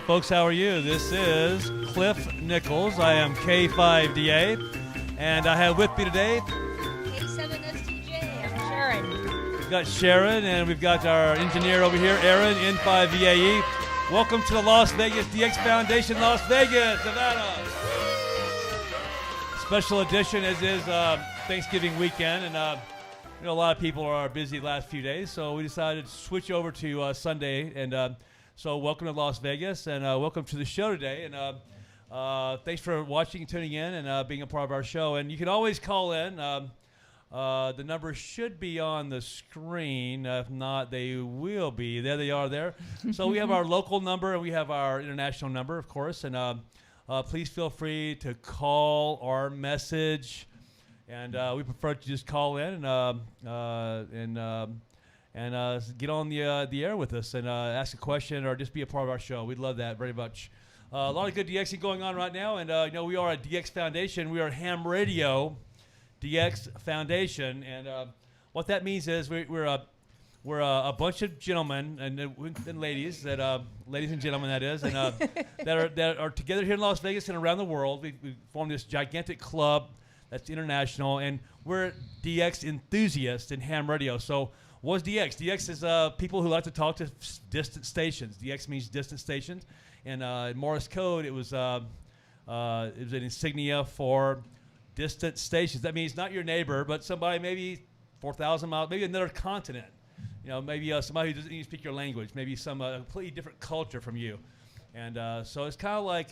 folks, how are you? This is Cliff Nichols. I am K5DA, and I have with me today K7STJ. I'm Sharon. we've got Sharon, and we've got our engineer over here, Aaron, N5VAE. Welcome to the Las Vegas DX Foundation, Las Vegas, Nevada. Special edition as is Thanksgiving weekend, and a lot of people are busy the last few days, so we decided to switch over to Sunday, and so welcome to Las Vegas, and welcome to the show today, and thanks for watching and tuning in and being a part of our show. And you can always call in. The number should be on the screen. If not, they will be. There they are there. So we have our local number, and we have our international number, of course, and please feel free to call or message. And we prefer to just call in and get on the air with us and ask a question or just be a part of our show. We'd love that very much. A lot of good DXing going on right now, and we are a DX Foundation. We are Ham Radio DX Foundation, and what that means is we're a bunch of gentlemen and ladies ladies and gentlemen, that is, and that are together here in Las Vegas and around the world. We formed this gigantic club that's international, and we're DX enthusiasts in ham radio. So what's DX? DX is people who like to talk to distant stations. DX means distant stations, and in Morse code it was an insignia for distant stations. That means not your neighbor, but somebody maybe 4,000 miles, maybe another continent. Maybe somebody who doesn't even speak your language, maybe some completely different culture from you. And so it's kind of like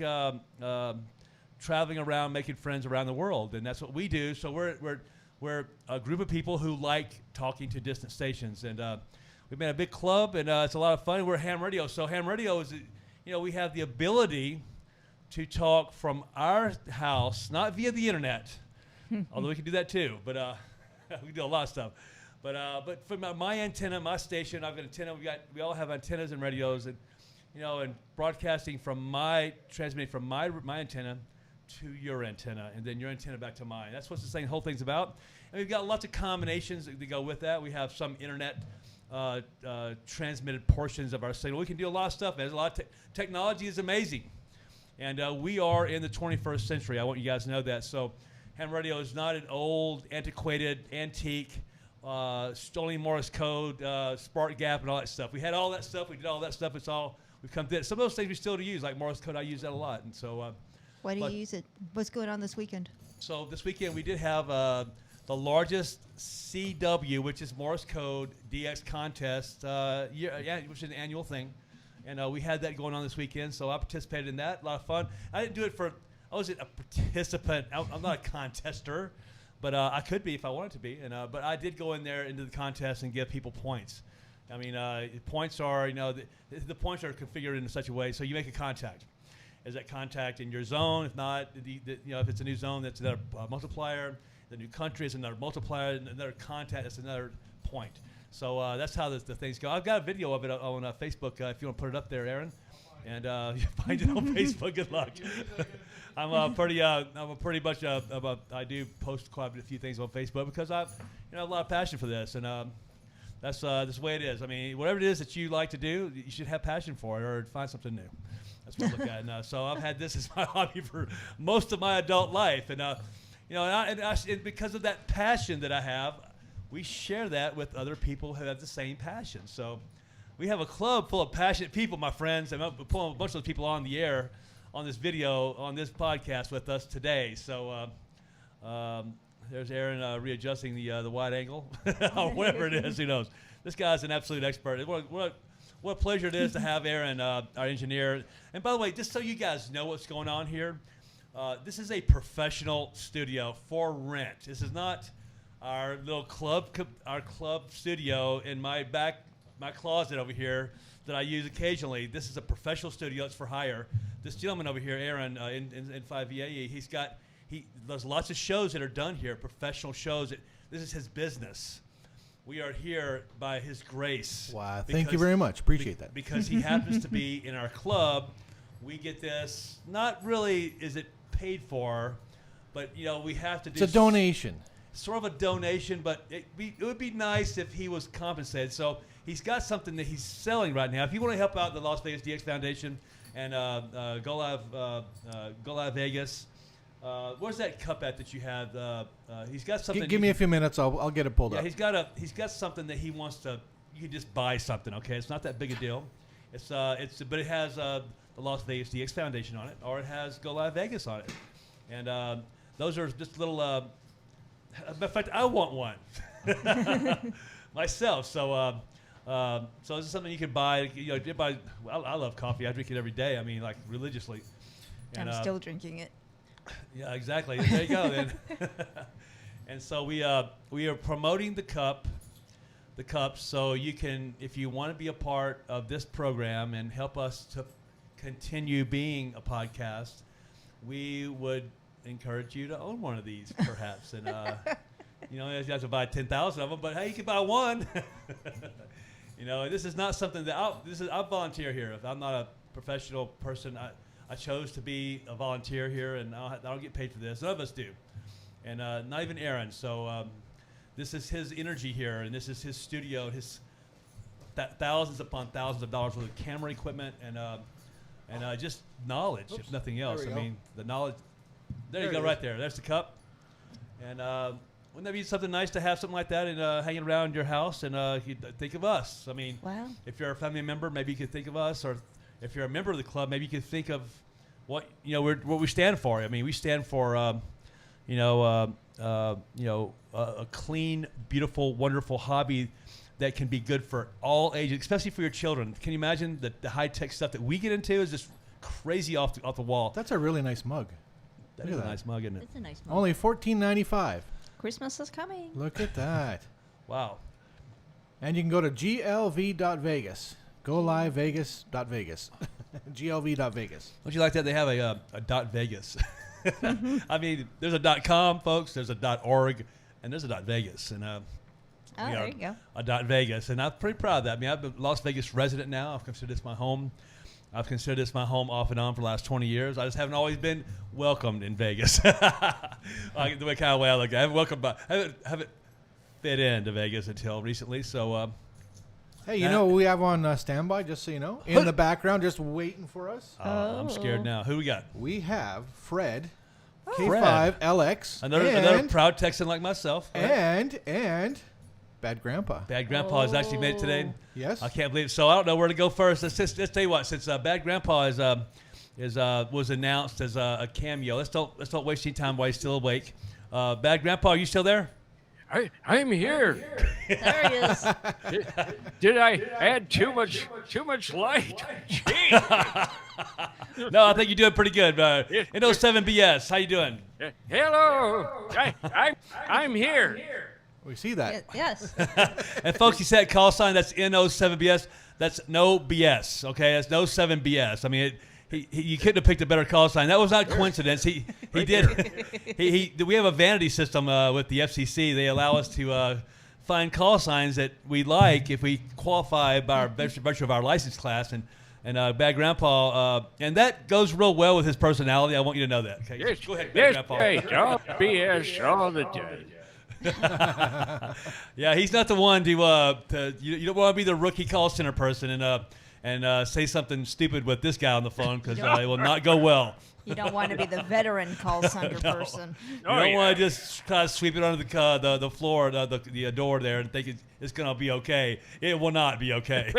traveling around, making friends around the world, and that's what we do. So we're a group of people who like talking to distant stations, and we've been a big club, and it's a lot of fun. We're ham radio, so ham radio is, we have the ability to talk from our house, not via the internet, although we can do that too. But we can do a lot of stuff. But from my antenna, my station, I've got an antenna. We all have antennas and radios, and and broadcasting transmitting from my antenna to your antenna, and then your antenna back to mine. That's what the whole thing's about. And we've got lots of combinations that go with that. We have some internet transmitted portions of our signal. We can do a lot of stuff. There's a lot of technology is amazing, and we are in the 21st century. I want you guys to know that. So ham radio is not an old, antiquated, antique, stolen Morse code, spark gap, and all that stuff. We had all that stuff. We did all that stuff. We've come through it. Some of those things we still use, like Morse code. I use that a lot, and so. Why do you use it? What's going on this weekend? So this weekend we did have the largest CW, which is Morse code DX contest, which is an annual thing, and we had that going on this weekend. So I participated in that. A lot of fun. I didn't do it I wasn't a participant. I'm not a contester, but I could be if I wanted to be. And but I did go in there into the contest and give people points. I mean, points are the points are configured in such a way so you make a contact. Is that contact in your zone? If not, if it's a new zone, that's another multiplier. The new country is another multiplier. Another contact, that's another point. So that's how the things go. I've got a video of it on Facebook if you want to put it up there, Aaron. And you find it on Facebook. Good luck. I'm pretty much I do post quite a few things on Facebook because I have a lot of passion for this, and that's the way it is. I mean, whatever it is that you like to do, you should have passion for it or find something new. That's what I look at. And so I've had this as my hobby for most of my adult life, and and because of that passion that I have, we share that with other people who have the same passion. So we have a club full of passionate people, my friends. I'm pulling a bunch of those people on the air on this video, on this podcast with us today. So there's Aaron readjusting the wide angle, or whatever it is. Who knows? This guy's an absolute expert. What a pleasure it is to have Aaron, our engineer. And by the way, just so you guys know what's going on here, this is a professional studio for rent. This is not our little club studio in my closet over here that I use occasionally. This is a professional studio. It's for hire. This gentleman over here, Aaron, in 5VAE, there's lots of shows that are done here, professional shows. This is his business. We are here by his grace. Wow, thank you very much. Appreciate that. Because he happens to be in our club. We get this, not really is it paid for, but we have to do. It's a donation. Sort of a donation, but it would be nice if he was compensated. So he's got something that he's selling right now. If you want to help out the Las Vegas DX Foundation, and Go Live Vegas. Where's that cup at that you have? He's got something. Give me a few minutes. I'll get it pulled Yeah, up. he's got something that he wants to. You can just buy something, okay? It's not that big a deal. But it has the Las Vegas DX Foundation on it, or it has Go Live Vegas on it, and those are just little. In fact, I want one myself. So this is something you can buy. You know, I love coffee. I drink it every day. I mean, like religiously. And, I'm still drinking it. Yeah, exactly. There you go. Then. And so we are promoting the cups, so you can, if you want to be a part of this program and help us to continue being a podcast, we would encourage you to own one of these, perhaps. And you know, you have to buy 10,000 of them, but hey, you can buy one. You know, this is not something that I volunteer here. If I'm not a professional person, I chose to be a volunteer here, and I don't get paid for this. None of us do, and not even Aaron. So this is his energy here, and this is his studio, his thousands upon thousands of dollars worth of camera equipment, and just knowledge, if nothing else. I mean, the knowledge. There you go, right there. There's the cup, and wouldn't that be something nice to have something like that and hanging around your house? And you think of us. I mean, Wow. if you're a family member, maybe you could think of us, or if you're a member of the club, maybe you could think of what what we stand for. I mean, we stand for a clean, beautiful, wonderful hobby that can be good for all ages, especially for your children. Can you imagine the high tech stuff that we get into is just crazy off the wall? That's a really nice mug. That Look is at a that. nice mug, isn't it? It's a nice mug. Only $14.95. Christmas is coming. Look at that. Wow. And you can go to glv.vegas. GoLiveVegas.Vegas. glv.vegas. Don't you like that? They have a .Vegas. I mean, there's a .com, folks. There's a .org, and there's a .Vegas, and Oh, there you go. a .Vegas, and I'm pretty proud of that. I mean, I'm a Las Vegas resident now. I've considered this my home. I've considered this my home off and on for the last 20 years. I just haven't always been welcomed in Vegas. Like the kind of way I look at it. I haven't welcomed, haven't fit into Vegas until recently. So, Hey, you know what we have on standby, just so you know? In the background, just waiting for us. I'm scared now. Who we got? We have Fred, Fred. K5LX, Another proud Texan like myself. and Bad Grandpa. Bad Grandpa has actually made it today. Yes. I can't believe it. So I don't know where to go first. Let's tell you what. Since Bad Grandpa was announced as a cameo, let's don't waste any time while he's still awake. Bad Grandpa, are you still there? I'm here. There he is. Did I add too much light? Gee. No, I think you're doing pretty good. In 07 BS, how you doing? Hello. I'm here. We see that. Yes. And folks, he said call sign. That's N07 BS. That's no BS. Okay, that's no 7 BS. I mean, you couldn't have picked a better call sign. That was not coincidence. He did. We have a vanity system with the FCC. They allow us to find call signs that we like if we qualify by virtue of our license class. And Bad Grandpa, and that goes real well with his personality. I want you to know that. Okay, Yes, go ahead, Bad yes, Grandpa. right. All BS all the time. Yeah, he's not the one to you don't want to be the rookie call center person and say something stupid with this guy on the phone because it will not go well. You don't want to be the veteran call center person. You don't want to just kind of sweep it under the floor, the door there, and think it's going to be okay. It will not be okay.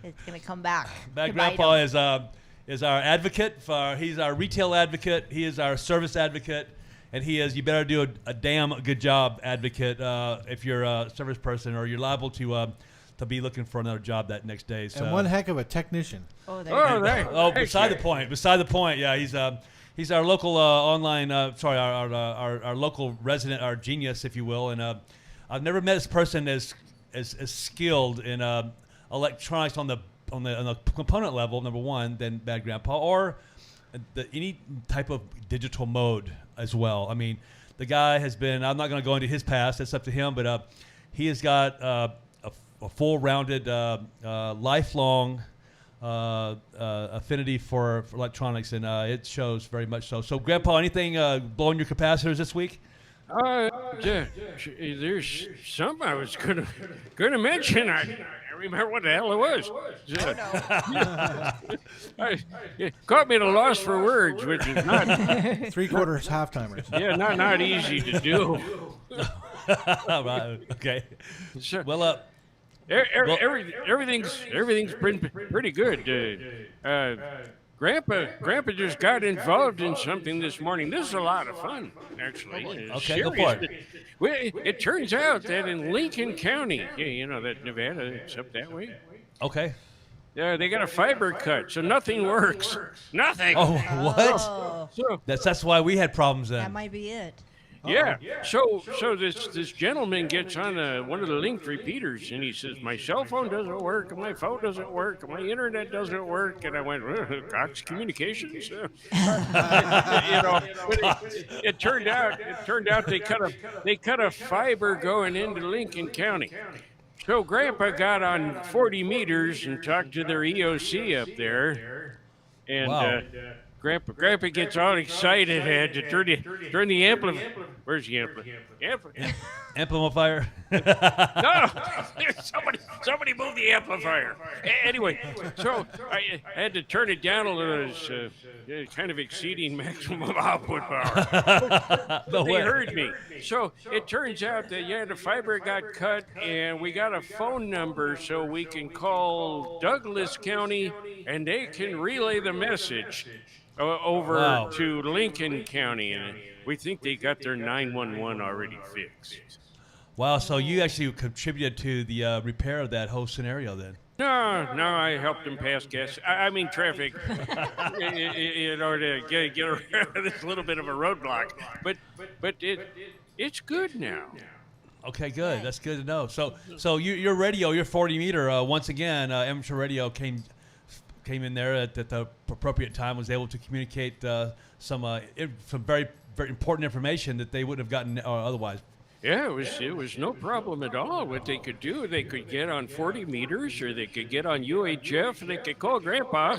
It's going to come back. Bad to bite Grandpa him. is our advocate. He's our retail advocate. He is our service advocate. And he is, you better do a damn good job advocate if you're a service person, or you're liable to be looking for another job that next day. So. And one heck of a technician. Oh, there you Oh, go. right. Oh, beside the point. Yeah, he's our local online. Our local resident, our genius, if you will. And I've never met this person as skilled in electronics on the component level, number one, than Bad Grandpa, or any type of digital mode as well. I mean, the guy has been. I'm not going to go into his past. That's up to him. But he has got a full-rounded, lifelong affinity for electronics, and it shows very much so. So, Grandpa, anything blowing your capacitors this week? There's something I was gonna mention. I remember what the hell it was. It caught me at a loss for words, which is not 3/4 half-timers. not easy to do. Right, okay. So, Well, everything's been pretty good. Grandpa just got involved in something this morning. This is a lot of fun, actually. Okay, go for it. Well, it turns out that in Lincoln County, you know that Nevada, it's up that way. okay. They got a fiber cut, so nothing works. Nothing. Oh, what? Oh, So That's why we had problems then. that might be it. yeah. So this gentleman gets on one of the linked repeaters, and he says, my cell phone doesn't work, and my phone doesn't work, and my internet doesn't work. And I went, Cox Communications. You know, but it turned out they cut a fiber going into Lincoln County. So Grandpa got on 40 meters and talked to their EOC up there, and. Wow. Grandpa gets all excited, had to turn the amplifier. Where's the amplifier? Amplifier. No, somebody move the amplifier. Anyway, so I had to turn it down a little. It's kind of exceeding maximum output power. No They way. heard me. So it turns out that the fiber got cut, and we got a phone number so we can call Douglas County, and they can relay the message over Wow. to Lincoln County, and we think they got their 911 already fixed. Wow, so you actually contributed to the repair of that whole scenario then. No, I helped them pass gas. I mean traffic, in order to get around this little bit of a roadblock. But it's good now. Okay, good. That's good to know. So your radio, your 40 meter, once again, amateur radio came in there at the appropriate time, was able to communicate some very, very important information that they wouldn't have gotten otherwise. Yeah, it was no problem at all. What they could do, they could get on 40 meters, or they could get on UHF, and they could call Grandpa,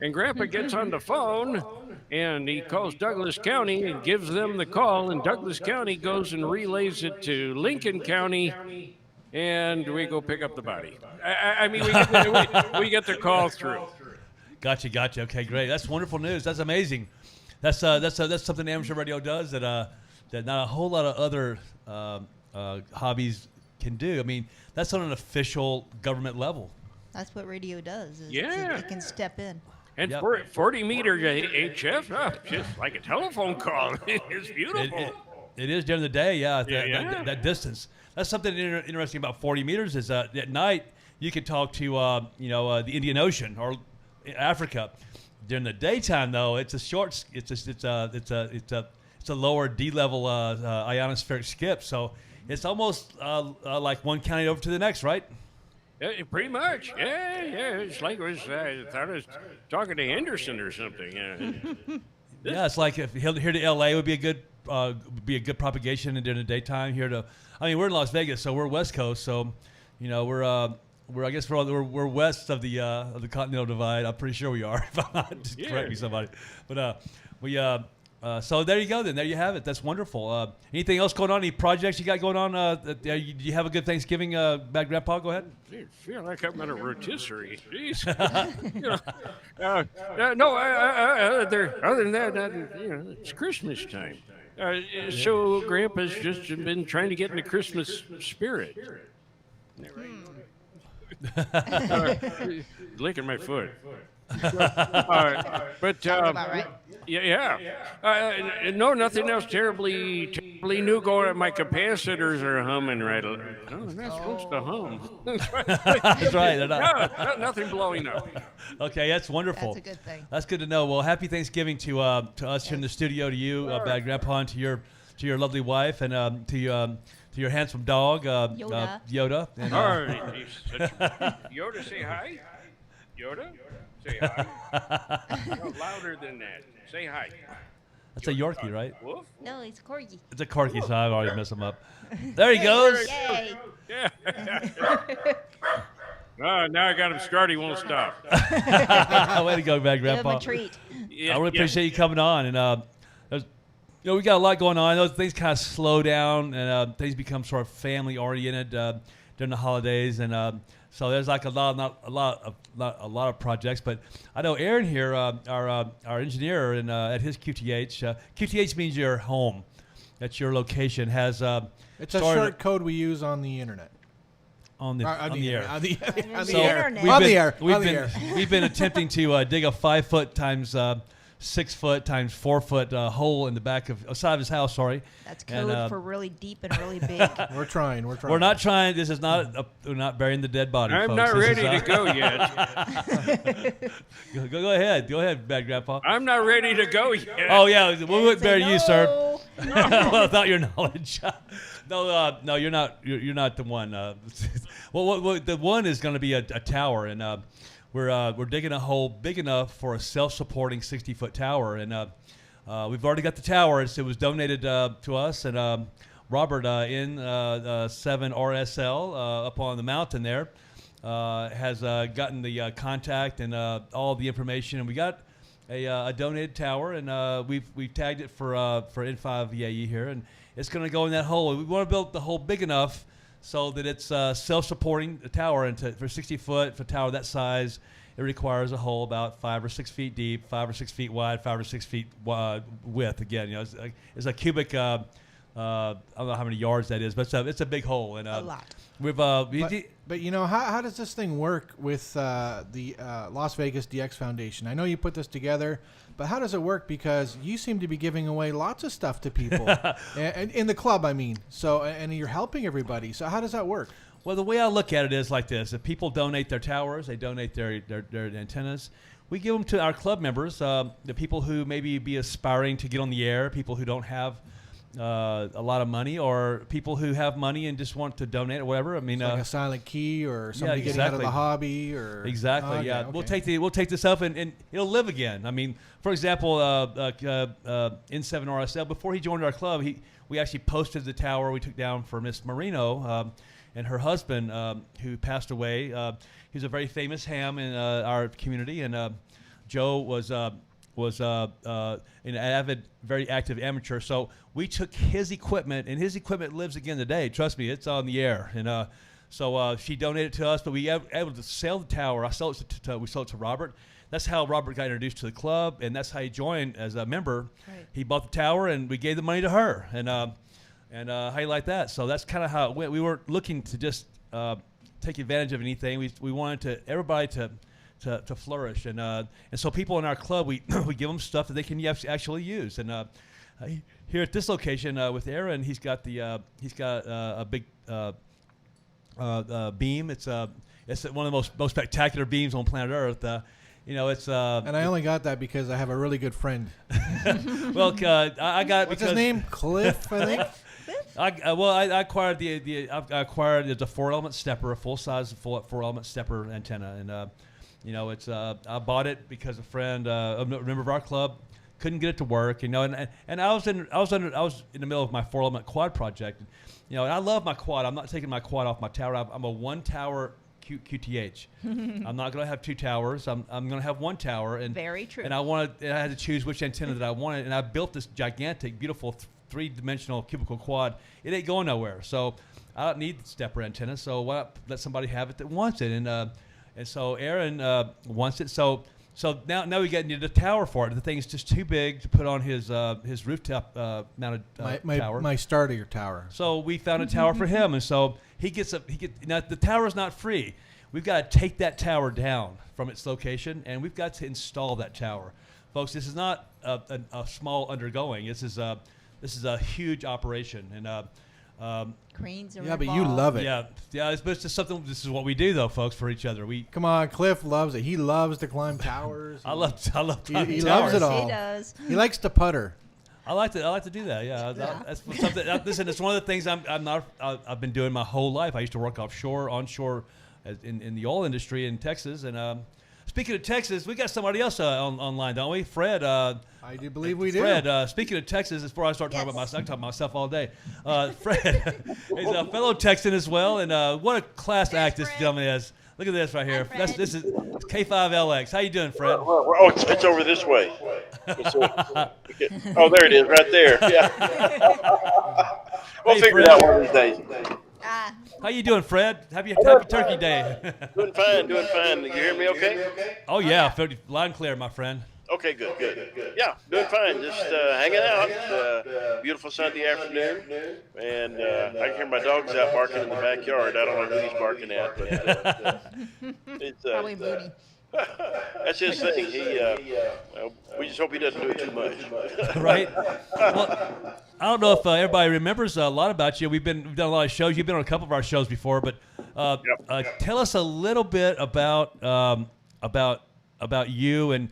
and Grandpa gets on the phone, and he calls Douglas County and gives them the call, and Douglas County goes and relays it to Lincoln County, and we go pick up the body. I mean, we get the call through. Gotcha. Okay, great. That's wonderful news. That's amazing. That's something amateur radio does that not a whole lot of other hobbies can do. I mean, that's on an official government level. That's what radio does. Yeah. It can step in. And Yep. 40 meter HF, just like a telephone call. It's beautiful. It is during the day, yeah. Yeah. That distance. That's something interesting about 40 meters is at night you can talk to the Indian Ocean or Africa. During the daytime, though, it's a lower D level ionospheric skip, so it's almost like one county over to the next, right? Pretty much. Yeah. It's like I thought I was talking to Henderson or something. Yeah, it's like if here to LA would be a good propagation, and during the daytime we're in Las Vegas, so we're West Coast, so we're west of the Continental Divide. I'm pretty sure we are. If I'm not, just correct me, somebody. But so there you go. Then there you have it. That's wonderful. Anything else going on? Any projects you got going on? Do you have a good Thanksgiving, Bad Grandpa? Go ahead. I feel like I'm at a rotisserie. Jeez. Other than that, it's Christmas time. So Grandpa's just been trying to get in the Christmas spirit. Licking my foot. But About right. no, nothing else terribly new going on. My capacitors are humming right. Oh, they're not supposed to hum. That's right. They're not. No, nothing blowing up. Okay, that's wonderful. That's a good thing. That's good to know. Well, happy Thanksgiving to us here in the studio, to you, Bad Grandpa, and to your lovely wife, and to your handsome dog, Yoda. And, All right. Yoda, say hi. Yoda, say hi. No, louder than that. Say hi. that's a Yorkie, right? Woof. No, it's corgi. It's a Corky, so I've already messed him up. There he goes. Yay. Yeah. Now I got him started. He won't stop. Way to go, Bad Give him Grandpa. a treat. Yeah, I really appreciate you coming on, and we got a lot going on. Those things kind of slow down, and things become sort of family oriented. during the holidays, and so there's like a lot of projects. But I know Aaron here, our engineer, and at his QTH. QTH means your home. That's your location. Has It's a short code we use on the internet. On the air. On the So air. we've On been- the air. On the air. We've been attempting to dig a 5 foot times 6 foot times 4 foot hole in the back of side of his house. Sorry. That's And, code for really deep and really big. We're trying. We're not trying. This is not. We're not burying the dead body. I'm folks. not This is, ready to go yet. Go ahead. Go ahead, bad grandpa. I'm not ready to go yet. Oh yeah, we wouldn't Say bury you, sir. no. Well, without your knowledge. No, you're not. You're not the one. Well, the one is going to be a tower, and we're digging a hole big enough for a self-supporting 60-foot tower, and we've already got the tower. It was donated to us, and Robert in 7 RSL up on the mountain there has gotten the contact and all the information, and we got a donated tower, and we've tagged it for N5 VAE here, and it's going to go in that hole. We want to build the hole big enough so that it's self-supporting the tower, and for 60 foot for a tower that size, it requires a hole about 5 or 6 feet deep, 5 or 6 feet wide, 5 or 6 feet width. Again, it's a cubic. I don't know how many yards that is, but it's a big hole, and A lot. We've But how does this thing work with the Las Vegas DX Foundation? I know you put this together, but how does it work? Because you seem to be giving away lots of stuff to people, and in the club, I mean. So, and you're helping everybody. So, how does that work? Well, the way I look at it is like this: if people donate their towers, they donate their antennas. We give them to our club members, the people who maybe be aspiring to get on the air, people who don't have a lot of money, or people who have money and just want to donate or whatever. I mean, Like a silent key, or somebody getting out of exactly. the hobby, or exactly. Okay, Yeah, okay. we'll take this up and it'll live again. I mean, for example, N7 RSL, before he joined our club, we actually posted the tower we took down for Miss Marino and her husband, who passed away. He's a very famous ham in our community, and Joe was an avid, very active amateur. So we took his equipment, and his equipment lives again today. Trust me, it's on the air. And so she donated to us, but we were able to sell the tower. We sold it to Robert. That's how Robert got introduced to the club, and that's how he joined as a member. Right. He bought the tower, and we gave the money to her. And how you like that? So that's kind of how it went. We weren't looking to just take advantage of anything. We wanted everybody to flourish, and so people in our club, we give them stuff that they can actually use. And here at this location with Aaron, he's got a big beam. It's one of the most spectacular beams on planet Earth. It's And I only got that because I have a really good friend. well, I got it What's because his name? Cliff, I think. I acquired I acquired it's a 4-element stepper, a full-size 4-element stepper antenna, and it's I bought it because a friend, a member of our club, couldn't get it to work, and I was in the middle of my 4-element quad project, and I love my quad. I'm not taking my quad off my tower. I'm a 1-tower QTH. I'm not going to have 2 towers. I'm going to have 1 tower, and Very true. And I had to choose which antenna that I wanted, and I built this gigantic, beautiful 3-dimensional cubical quad. It ain't going nowhere, so I don't need the stepper antenna. So why not let somebody have it that wants it? And so Aaron wants it. So now we need a tower for it. The thing is just too big to put on his rooftop mounted tower. My starter tower. So we found a tower for him, and so he gets now the tower is not free. We've got to take that tower down from its location, and we've got to install that tower, folks. This is not a small undergoing. This is a huge operation, and Cranes are Yeah, but you love it. yeah. It's just something. This is what we do, though, folks, for each other. Come on, Cliff loves it. He loves to climb towers. I love He climbing loves it towers. all. He does. He likes to putter. I like to do that. Yeah, that's something. Listen, it's one of the things I've been doing my whole life. I used to work offshore, onshore, in the oil industry in Texas. And speaking of Texas, we got somebody else online, don't we? Fred. I do believe we do. Fred, speaking of Texas, before I start talking about myself, I talk about myself all day. Fred is a fellow Texan as well, and what a class act this Fred. gentleman is. Look at this right here. Hi, Fred. This is K5LX. How you doing, Fred? Oh, it's over this way. Oh, there it is, right there. Yeah. We'll Hey, figure Fred. it out one of these days. How you doing, Fred? Happy Turkey Day. Doing fine, doing fine. You hear me okay? Oh yeah, loud and clear, my friend. Okay, good. Yeah, doing fine. Just hanging out. Beautiful Sunday afternoon. And I can hear my dogs out barking in the backyard. I don't know who he's barking at, but it's, Probably Booty. that's his thing. We just hope he doesn't do it too much. Right? Well, I don't know if everybody remembers a lot about you. We've done a lot of shows. You've been on a couple of our shows before, but tell us a little bit about you and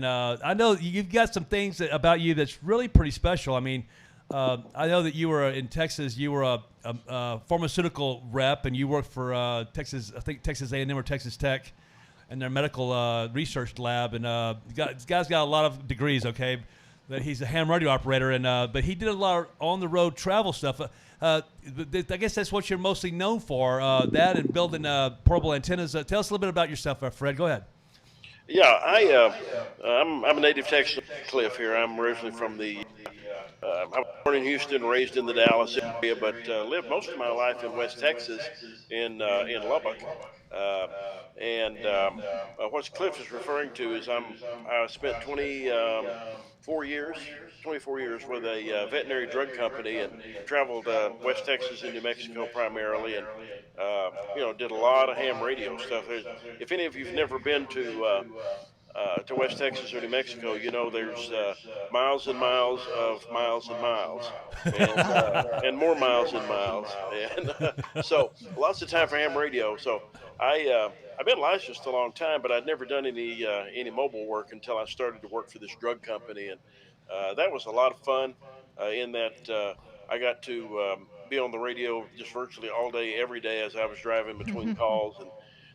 I know you've got some things about you that's really pretty special. I mean, I know that you were in Texas. You were a pharmaceutical rep, and you worked for Texas. I think Texas A&M or Texas Tech, and their medical research lab. And this guy's got a lot of degrees. Okay, but he's a ham radio operator, and but he did a lot of on the road travel stuff. I guess that's what you're mostly known for. That and building portable antennas. Tell us a little bit about yourself, Fred. Go ahead. Yeah, I'm a native Texan, Cliff here. I'm originally from I was born in Houston, raised in the Dallas area, but lived most of my life in West Texas, in Lubbock. What Cliff is referring to is I spent 24 years with a veterinary drug company and traveled West Texas and New Mexico primarily, and did a lot of ham radio stuff. If any of you've never been to West Texas or New Mexico, there's miles and miles of miles and miles, and more miles and miles, and so lots of time for ham radio. So I've been licensed a long time, but I'd never done any mobile work until I started to work for this drug company, and that was a lot of fun. In that I got to be on the radio just virtually all day, every day as I was driving between calls, and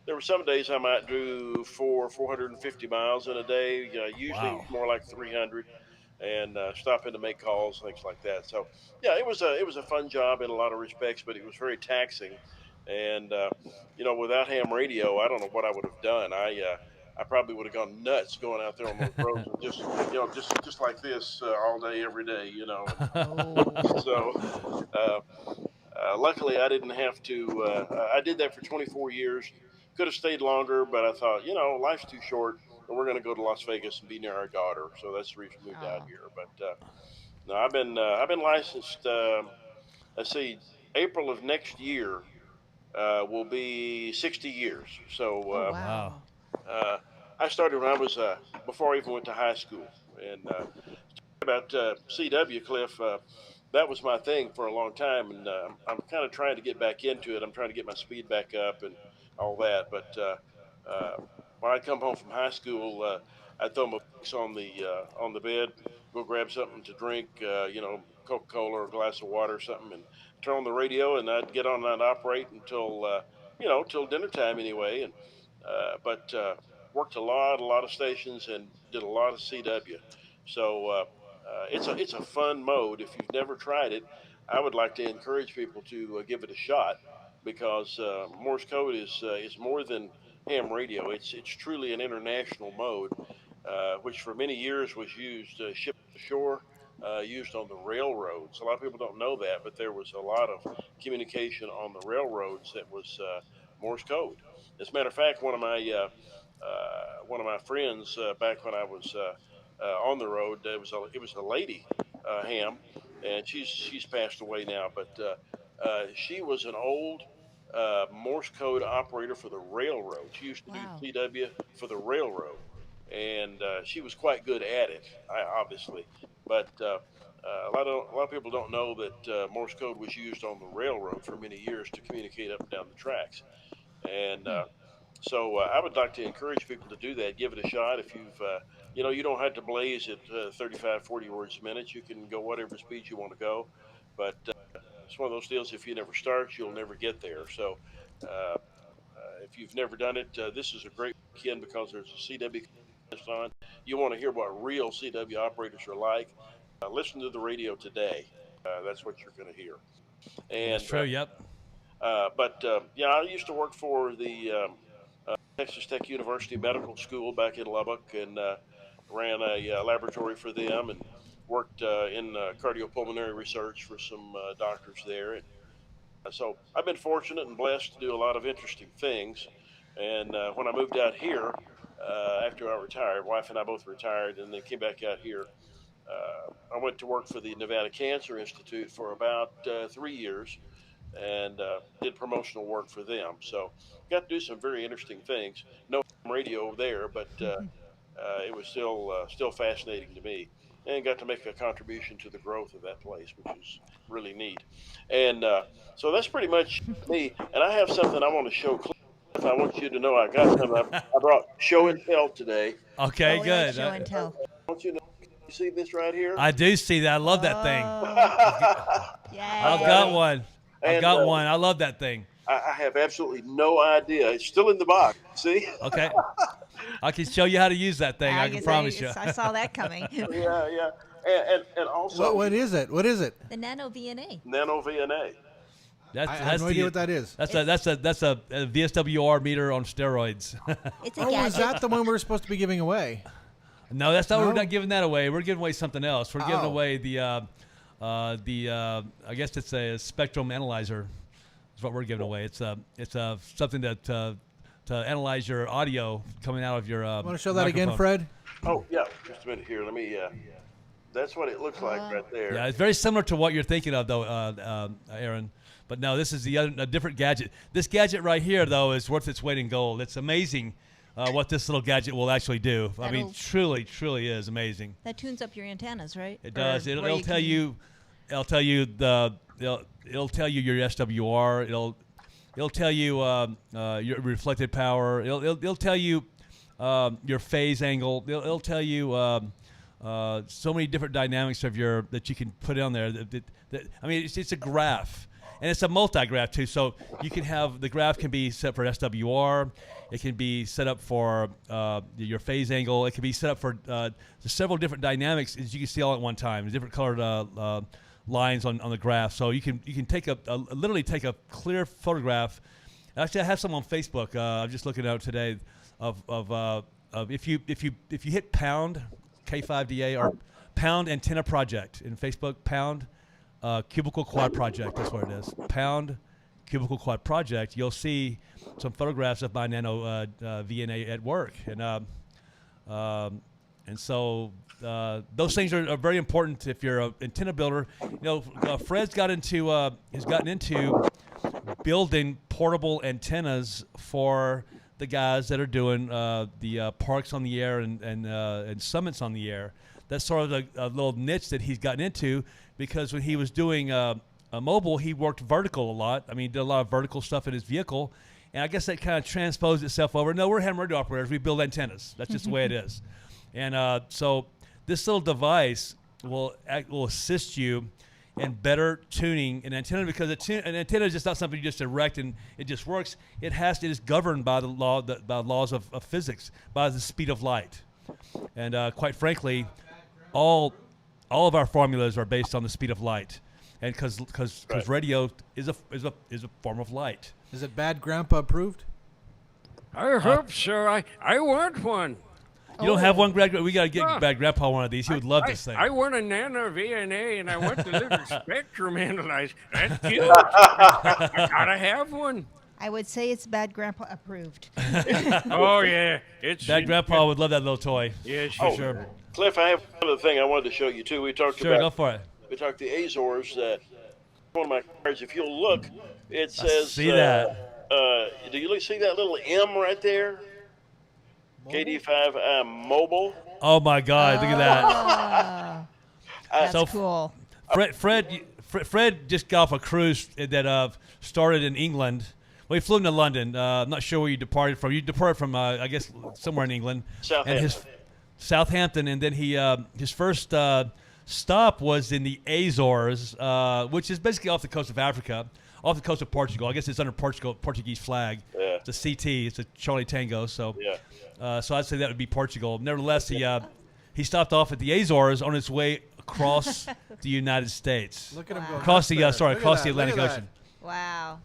there were some days I might do 450 miles in a day, usually more like 300, and stopping to make calls, things like that. So yeah, it was a fun job in a lot of respects, but it was very taxing. And without ham radio, I don't know what I would have done. I probably would have gone nuts going out there on those roads, and just like this all day, every day. So luckily, I didn't have to. I did that for 24 years. Could have stayed longer, but I thought, life's too short, and we're going to go to Las Vegas and be near our daughter. So that's the reason we moved out here. But no, I've been licensed. Let's see, April of next year will be 60 years. So Wow. I started when I was before I even went to high school. And about CW, Cliff, that was my thing for a long time, and I'm kind of trying to get back into it. I'm trying to get my speed back up and all that. But when I come home from high school, I'd throw my books on the bed, go grab something to drink, Coca-Cola or a glass of water or something, and turn on the radio, and I'd get on and I'd operate until till dinner time anyway. And but worked a lot of stations and did a lot of CW. So it's a fun mode. If you've never tried it, I would like to encourage people to give it a shot, because Morse code is more than ham radio. It's truly an international mode, which for many years was used shipped to shore, used on the railroads. A lot of people don't know that, but there was a lot of communication on the railroads that was Morse code. As a matter of fact, one of my friends back when I was on the road, it was a lady, ham, and she's passed away now, but she was an old Morse code operator for the railroad. She used to do CW for the railroad, and she was quite good at it, obviously. But a lot of people don't know that Morse code was used on the railroad for many years to communicate up and down the tracks. And so I would like to encourage people to do that. Give it a shot. If you've, you don't have to blaze at 35, 40 words a minute. You can go whatever speed you want to go. But it's one of those deals, if you never start, you'll never get there. So if you've never done it, this is a great weekend because there's a CW contest on. You want to hear what real CW operators are like. Listen to the radio today. That's what you're going to hear. And, That's true, yep. But I used to work for the Texas Tech University Medical School back in Lubbock, and ran a laboratory for them, and worked in cardiopulmonary research for some doctors there. And So I've been fortunate and blessed to do a lot of interesting things. And when I moved out here, after I retired, wife and I both retired, and then came back out here. I went to work for the Nevada Cancer Institute for about 3 years, and did promotional work for them. So got to do some very interesting things. No radio there, but it was still fascinating to me, and got to make a contribution to the growth of that place, which is really neat. And so that's pretty much me. And I have something I want to show Cliff. I want you to know I got something. I brought show and tell today. Okay, Oh, we like good. show and tell. I want you to know. You see this right here? I do see that. I love that thing. Yay. I've got one. I've And, got one. I love that thing. I have absolutely no idea. It's still in the box. See? Okay. I can show you how to use that thing. I can guess promise you. I saw that coming. Yeah. And also What is it? What is it? The Nano VNA. Nano VNA. That's, I have no idea what that is. That's a VSWR meter on steroids. It's a Oh, gadget. is that the one we're supposed to be giving away? No, that's not. No? We're not giving that away. We're giving away something else. We're giving Oh. away the I guess it's a spectrum analyzer. Is what we're giving away. It's something that to analyze your audio coming out of your. Want to show that again, microphone. Fred? Oh, yeah. Just a minute here. Let me. That's what it looks like right there. Yeah, it's very similar to what you're thinking of, though, Aaron. But no, this is a different gadget. This gadget right here, though, is worth its weight in gold. It's amazing what this little gadget will actually do. I mean, That'll- truly is amazing. That tunes up your antennas, right? It does. Or It'll where tell can- you. It'll tell you it'll tell you your SWR. It'll tell you your reflected power. It'll tell you your phase angle. It'll tell you so many different dynamics of that you can put on there. I mean, it's a graph, and it's a multi-graph too. So you can have the graph can be set for SWR. It can be set up for your phase angle. It can be set up for several different dynamics, as you can see all at one time. Different colored lines on the graph. So you can take literally take a clear photograph. Actually, I have some on Facebook. I'm just looking at it today of if you hit pound K5DA or pound antenna project in Facebook, pound cubicle quad project. That's what it is. Pound cubicle quad project. You'll see some photographs of my Nano VNA at work, and so those things are very important if you're an antenna builder. You know, Fred's has gotten into building portable antennas for the guys that are doing the parks on the air and summits on the air. That's sort of a little niche that he's gotten into, because when he was doing a mobile, he worked vertical a lot. I mean, he did a lot of vertical stuff in his vehicle, and I guess that kind of transposed itself over. No, we're ham radio operators. We build antennas. That's just the way it is. And so this little device will assist you in better tuning an antenna, because an antenna is just not something you just erect and it just works. It is governed by the laws of physics, by the speed of light, and quite frankly, all of our formulas are based on the speed of light, and because radio is a form of light. Is it Bad Grandpa approved? I hope so. I want one. You don't have one, Greg? We got to get Bad Grandpa one of these. He would love this thing. I want a Nano VNA, and I want the little spectrum analyzer. That's cute. I gotta have one. I would say it's Bad Grandpa approved. Oh yeah, it's Bad Grandpa would love that little toy. Yes, For sure. Cliff, I have another thing I wanted to show you too. We talked Sure, go about for it. we talked the Azores. One of my cards. If you'll look, it says. see that. Do you see that little M right there? KD5 mobile. Oh my God! Look at that. Oh, that's So- cool. Fred just got off a cruise that started in England. Well, he flew into London. I'm not sure where you departed from. You departed from, I guess, somewhere in England. Southampton. And Southampton, and then his first stop was in the Azores, which is basically off the coast of Africa, off the coast of Portugal. I guess it's under Portuguese flag. Yeah. It's a CT. It's a Charlie Tango. So, Yeah. so I'd say that would be Portugal. Nevertheless, he stopped off at the Azores on his way across the United States. Look at him go. Across the nuts there. Look at across the that, look Atlantic at that. Ocean. Wow.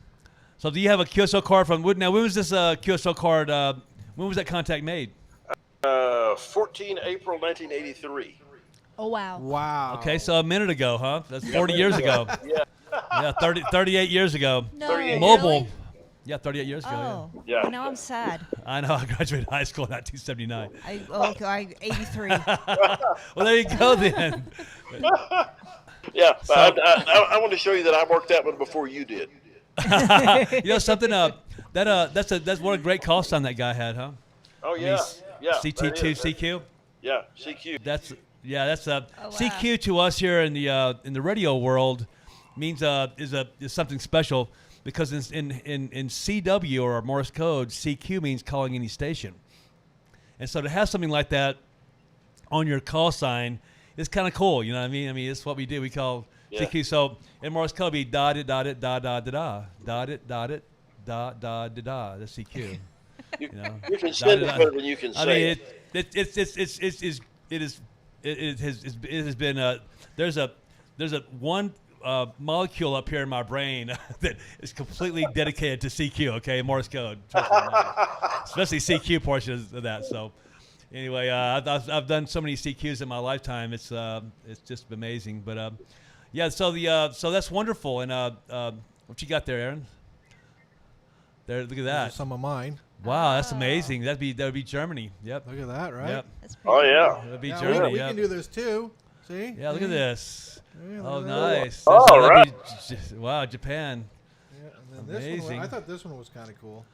So, do you have a QSO card from? Now, when was this QSO card? When was that contact made? 14 April 1983. Oh, wow. Wow. Okay, so a minute ago, huh? That's 40 years ago. Yeah. Yeah, 38 years ago. No. 38. Mobile. Really? Yeah, 38 years ago. Oh. Yeah. Now I'm sad. Yeah. I know. I graduated high school in 1979. I 83. Well, there you go then. Yeah, So- I want to show you that I worked that one before you did. You know something? That's what a great call sign that guy had, huh? Oh I mean, yeah, yeah. that CT2 is. CQ. Yeah, CQ. That's wow. CQ to us here in the radio world means is something special because in CW or Morse code, CQ means calling any station, and so to have something like that on your call sign is kind of cool. You know what I mean? I mean, it's what we do. We call Yeah. CQ. So in Morse code, be dot it da da da da da da. That's CQ. You, know, you can spend it da-da-da. better than you can say. I mean, it has been there's a one molecule up here in my brain that is completely dedicated to CQ. Okay, Morse code, trust me, especially CQ portions of that. So anyway, I've done so many CQs in my lifetime. It's just amazing. But yeah, so that's wonderful. And what you got there, Aaron? There, look at These are that. some of mine. Wow, that's amazing. That would be Germany. Yep. Look at that, right? Yep. That's pretty Oh yeah. That would be Yeah, Germany. we Yep. can do this too. See? Yeah, look at this. Yeah, look Oh, at that. nice. Oh, That'd right. be wow, Japan. Yeah, and then this one, Amazing. I thought this one was kind of cool.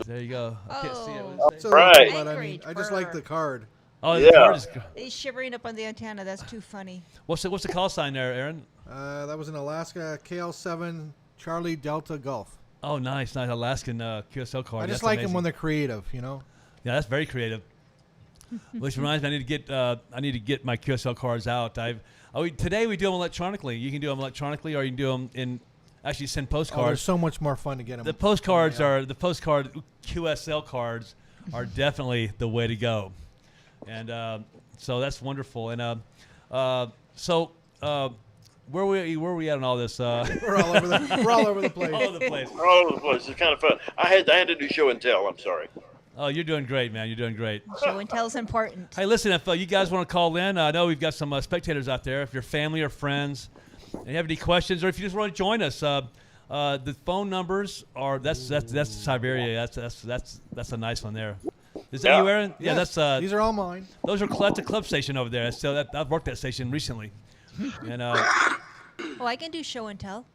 There you go. I can't see it. Oh. What It's does it a say? Right. little, but I mean, Angry I just like bird. the card. Oh, Yeah. the card is. He's shivering up on the antenna. That's too funny. What's the call sign there, Aaron? That was in Alaska, KL7 Charlie Delta Golf. Oh, nice, Alaskan QSL card. I just That's like them amazing. when they're creative, you know. Yeah, that's very creative. Which reminds me, I need to get my QSL cards out. Today we do them electronically. You can do them electronically, or you can do them in. Actually, send Oh, they're postcards. so much more fun to get them. The postcards the postcard QSL cards are definitely the way to go, and so that's wonderful. And where we at on all this? We're all over the we're all over the place. All over the place. We're all over the place. It's kind of fun. I had to do show and tell. I'm sorry. Oh, you're doing great, man. You're doing great. Show and tell's important. Hey, listen, if you guys want to call in, I know we've got some spectators out there. If you're family or friends, and you have any questions, or if you just want to join us, the phone numbers are that's Siberia. That's a nice one there. Is that Yeah. you, Aaron? Yeah, Yes, that's these are all mine. that's a club station over there. So I've worked that station recently, and Oh, I can do show and tell.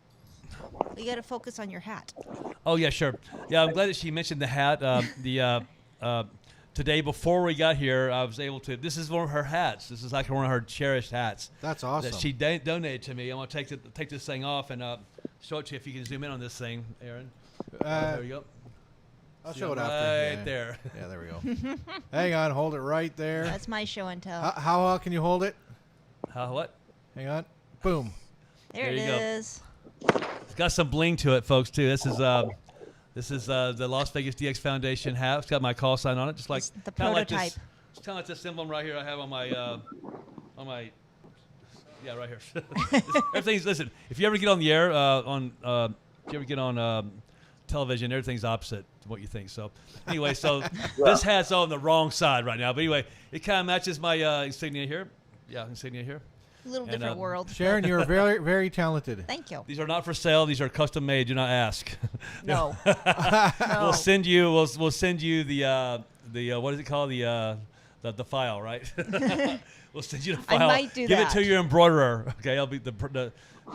You got to focus on your hat. oh yeah, sure. Yeah, I'm glad that she mentioned the hat. Today before we got here, I was able to. This is one of her hats. This is like one of her cherished hats. That's awesome. That she donated to me. I'm gonna take this thing off and show it to you. If you can zoom in on this thing, Aaron. There you go. I'll See show it right after. Yeah. there. Yeah, there we go. Hang on, hold it right there. That's my show and tell. How can you hold it? How what? Hang on. Boom. There it you go. is. It's got some bling to it, folks. Too. This is the Las Vegas DX Foundation hat. It's got my call sign on it, just like It's the kinda like prototype. this, it's kind of like this emblem right here I have on my yeah, right here. Everything's listen. If you ever get on the air if you ever get on television, everything's opposite to what you think. So anyway, so this hat's on the wrong side right now. But anyway, it kind of matches my insignia here. Yeah, insignia here. A little And, different world. Sharon, you're very, very talented. Thank you. These are not for sale. These are custom made. Do not ask. No. We'll send you. We'll send you the what is it called, the file, right? We'll send you the I file. might do Give that. it to your embroiderer. Okay, I'll be the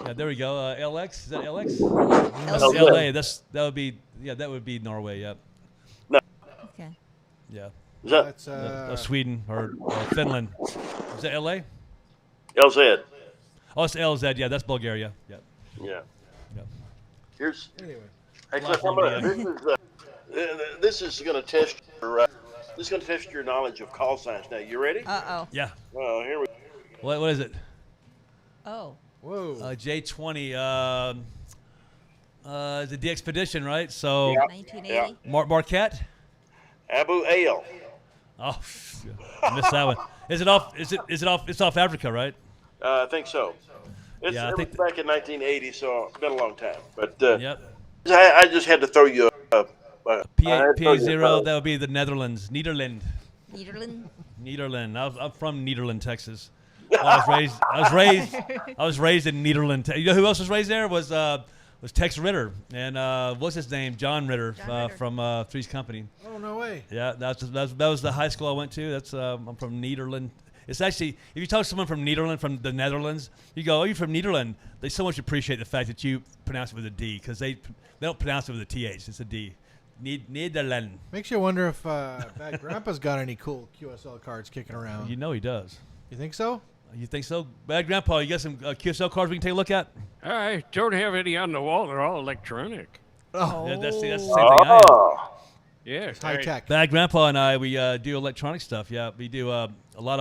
yeah, there we go. LX, is that LX? That's LA. LA. That would be Norway. Yeah, Okay. yeah. Is that That's Sweden or Finland. Is that LA? LZ? Oh, it's LZ. Yeah, that's Bulgaria. Yeah. Yeah. Yeah. Here's. anyway. Hey, Cliff, this is going to test your. This is going to test your knowledge of call signs. Now, you ready? Uh-oh. Yeah. Well, here we. What is it? Oh. Whoa. J20. The D Expedition, right? So Yeah. 1980. Marquette. Abu Ale. Oh, I missed that one. Is it off? Is it off? It's off Africa, right? I think so. It Yeah, I was think back in 1980, so it's been a long time. But Yep. I just had to throw you. I PA, had to throw you PA0. a- That would be the Netherlands. Nederland. Nederland. Nederland. I'm from Nederland, Texas. I was raised in Nederland. You know who else was raised there? Was Tex Ritter and what's his name? John Ritter, Ritter. from Three's Company. Oh, no way. Yeah, that was the high school I went to. That's I'm from Nederland. It's actually, if you talk to someone from Nederland, from the Netherlands, you go, "Oh, you're from Nederland." They so much appreciate the fact that you pronounce it with a D, because they don't pronounce it with a TH. It's a D. Nederland. Makes you wonder if Bad Grandpa's got any cool QSL cards kicking around. You know he does. You think so? You think so? Bad Grandpa, you got some QSL cards we can take a look at? I don't have any on the wall. They're all electronic. Oh, Yeah, that's the same thing I am. Yeah, it's high tech. Bad Grandpa and I, we do electronic stuff. Yeah, we do a lot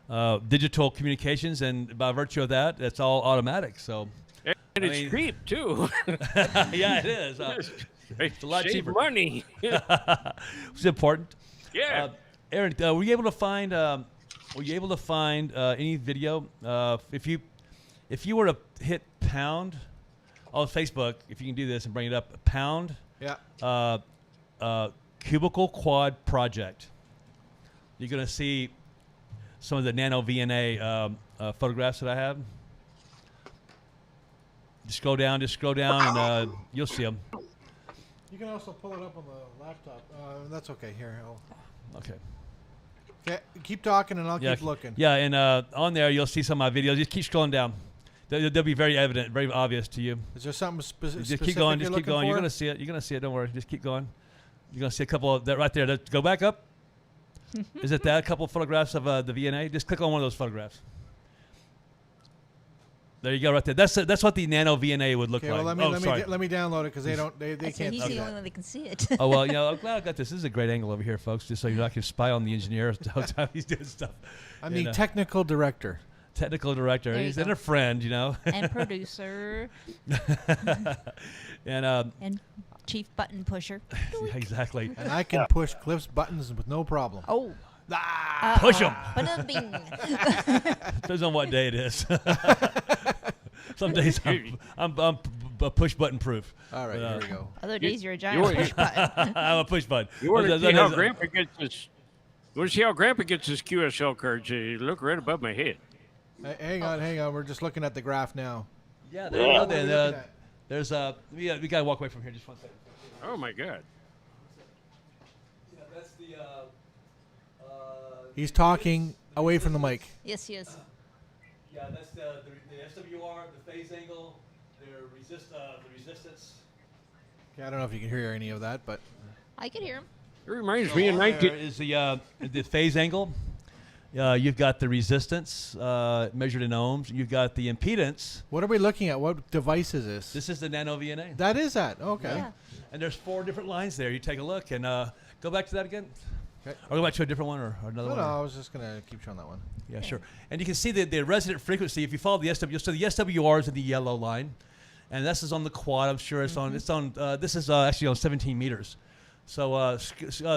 of digital communications, and by virtue of that, it's all automatic. So, And it's mean- cheap too. yeah, it is. It's a lot Save cheaper. money. It's important. Yeah. Aaron, were you able to find? Any video? If you were to hit pound on Facebook, if you can do this and bring it up, pound Yeah. cubicle quad project, you're gonna see some of the nano VNA photographs that I have. Just scroll down, and you'll see them. You can also pull it up on the laptop. That's okay. Here. Okay. Okay. Keep talking, and I'll Yeah, keep looking. Yeah, and on there you'll see some of my videos. Just keep scrolling down. They'll be very evident, very obvious to you. Is there something specific? Just keep going. You're Just keep looking going. You're for? gonna see it. You're gonna see it. Don't worry. Just keep going. You're gonna see a couple of that right there. Go back up. Is it that? A couple of photographs of the VNA? Just click on one of those photographs. There you go, right there. That's what the nano VNA would look Okay. like. Well, let me download it because they I said can't he's see the that. only one that can see it. Oh well, I'm glad I got this. This is a great angle over here, folks. Just so you're not going to spy on the engineer the whole time he's doing stuff. I'm And, the technical director. technical director. There you He's go. and a friend, you know. And producer And and chief button pusher. yeah, exactly. And I can push Cliff's buttons with no problem. Oh. Push 'em. Bing. Depends on what day it is. Some days I'm push button proof. All right, here we go. Other days you're a giant you- push button. I'm a push button. You want to That- see that how is- Grandpa gets his? You want to see how Grandpa gets his QSL cards? They look right above my head. Hang on. We're just looking at the graph now. Yeah, there you go. What are we Then looking at? there's we gotta walk away from here just 1 second. Oh my God! Yeah, that's the. He's talking away from the mic. Yes, he is. Yeah, that's the SWR, the phase angle, the resistance. Okay, I don't know if you can hear any of that, but I can hear him. It reminds me of There 19. is the phase angle. You've got the resistance measured in ohms. You've got the impedance. what are we looking at? What device is this? This is the nano VNA. That is that. Okay. Yeah. And there's 4 different lines there. You take a look and go back to that again. Okay. Or go back to a different one or another No, one. I was just gonna keep showing that one. Yeah, sure. And you can see the resonant frequency if you follow the SW. So the SWR is in the yellow line, and this is on the quad. I'm sure it's on. It's on. This is actually on 17 meters. So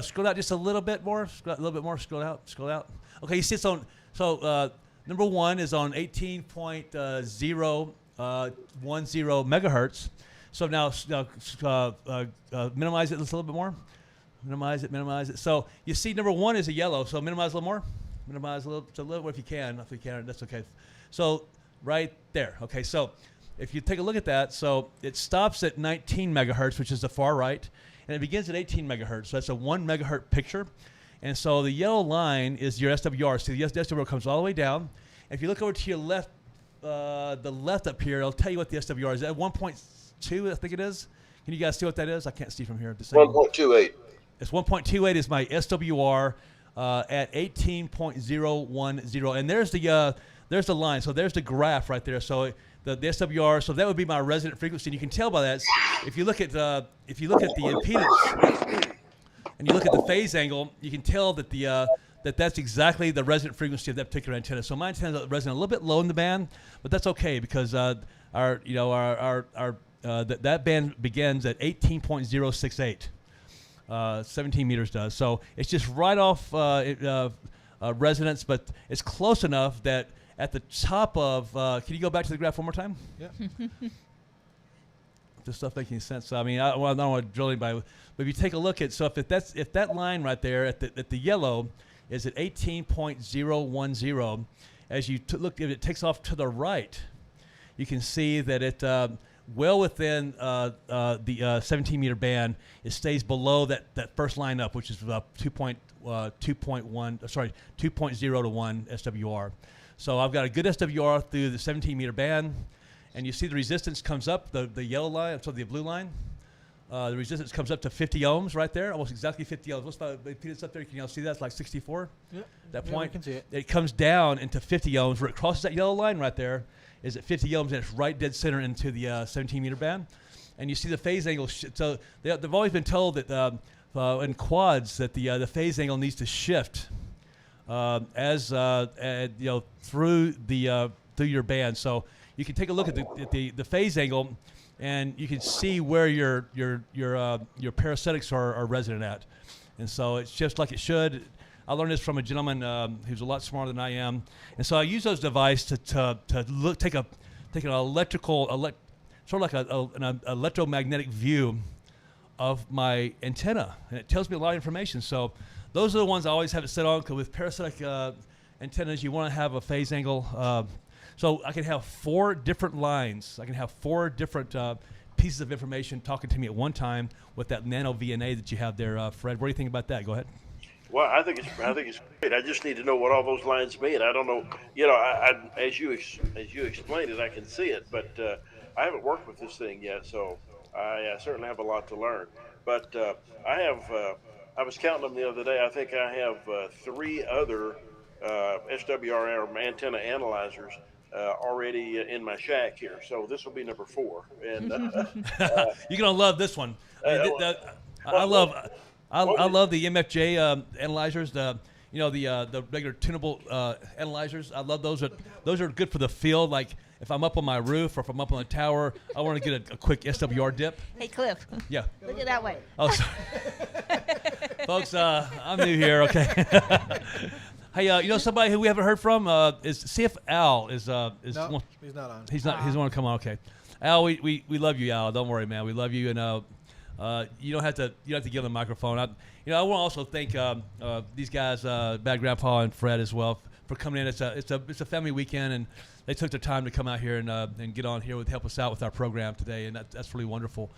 scroll out just a little bit more. A little bit more. Scroll out. Scroll out. Okay, you see it's on. So number 1 is on 18.010 megahertz. So now minimize it just a little bit more. Minimize it. So you see number 1 is a yellow, so minimize a little more. Minimize a little if you can. If you can't, that's okay. So right there. Okay, so if you take a look at that, so it stops at 19 megahertz, which is the far right, and it begins at 18 megahertz. So that's a 1 megahertz picture. And so the yellow line is your SWR. So the SWR comes all the way down. If you look over to your left, the left up here, it'll tell you what the SWR is. At 1.2, I think it is. Can you guys see what that is? I can't see from here. 1.28. It's 1.28 is my SWR at 18.010, and there's the line. So there's the graph right there. So the SWR. So that would be my resonant frequency. And you can tell by that if you look at the impedance and you look at the phase angle, you can tell that that's exactly the resonant frequency of that particular antenna. So my antenna is resonant a little bit low in the band, but that's okay because that band begins at 18.068. 17 meters does. So it's just right off resonance, but it's close enough that at the top of, can you go back to the graph one more time? Yeah. Does stuff make any sense? I mean, I don't want to drill anybody, but if you take a look at, so if that line right there at the yellow is at 18.010, as you look, if it takes off to the right, you can see that it well within the 17-meter band. It stays below that first line up, which is 2.0 to 1 SWR. So I've got a good SWR through the 17-meter band, and you see the resistance comes up, the yellow line, so the blue line. The resistance comes up to 50 ohms right there, almost exactly 50 ohms. What's the impedance up there? Can you all see that? It's like 64. Yep. That Yeah, point, we can see it. it comes down into 50 ohms. Where it crosses that yellow line right there is at 50 ohms, and it's right dead center into the 17-meter band. And you see the phase angle. So they've always been told that in quads that the phase angle needs to shift as through your band. So you can take a look at the phase angle, and you can see where your parasitics are resonant at. And so it's just like it should. I learned this from a gentleman who's a lot smarter than I am. And so I use those devices to take an electrical, sort of like an electromagnetic view of my antenna. And it tells me a lot of information. So those are the ones I always have it set on, because with parasitic antennas, you want to have a phase angle. So I can have 4 different lines. I can have 4 different pieces of information talking to me at one time with that nano VNA that you have there, Fred. What do you think about that? Go ahead. Well, I think it's great. I just need to know what all those lines mean. I don't know. You know, as you explained it, I can see it, but I haven't worked with this thing yet, so I certainly have a lot to learn. But I was counting them the other day. I think I have 3 other SWR antenna analyzers already in my shack here. So this will be number 4. And You're gonna love this one. I love the MFJ analyzers. The regular tunable analyzers. I love those. Those are good for the field. Like if I'm up on my roof or if I'm up on a tower, I want to get a quick SWR dip. Hey, Cliff. Yeah. Look at that way. Oh, sorry. Folks, I'm new here. Okay. Hey, somebody who we haven't heard from is see if Al is. No, he's not on. He's not. He's want to come on. Okay, Al, we love you, Al. Don't worry, man. We love you, and you don't have to give him the microphone. I want to also thank these guys, Bad Grandpa and Fred as well, for coming in. It's a family weekend, and they took their time to come out here and get on here help us out with our program today, and that's really wonderful.